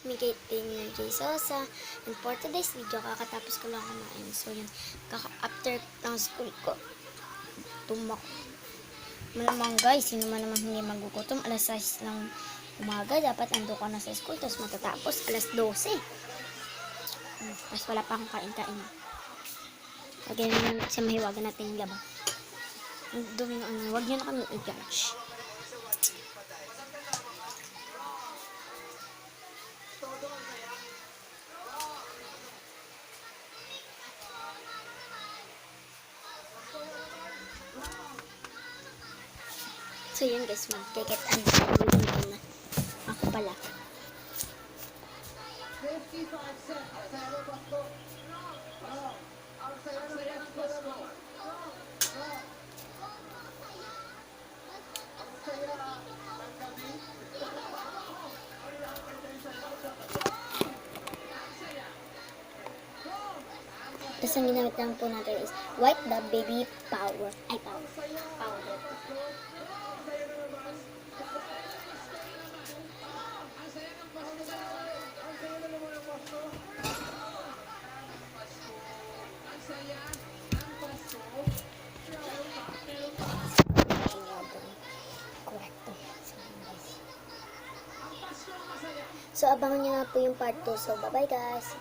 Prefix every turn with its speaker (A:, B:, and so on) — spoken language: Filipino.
A: Mikating Jay Sosa. And for today's video, kakatapos ko lang kumain. So yun, after ng school ko, tumak. Malamang guys, sino man naman hindi magugutom, alas 6 ng umaga, dapat ando ka na sa school, tapos matatapos alas 12. Tapos wala pa akong kain-kain. Lagyan naman kasi mahiwagan natin yung labang. Ang dumi na ano, huwag nyo na kami i-judge. So yun guys, mag-ticket and na. Ako pala. Tapos ang ginamit lang po natin is White Dove Baby Powder. Powder. So, abangan nyo na po yung part 2. So, bye-bye guys.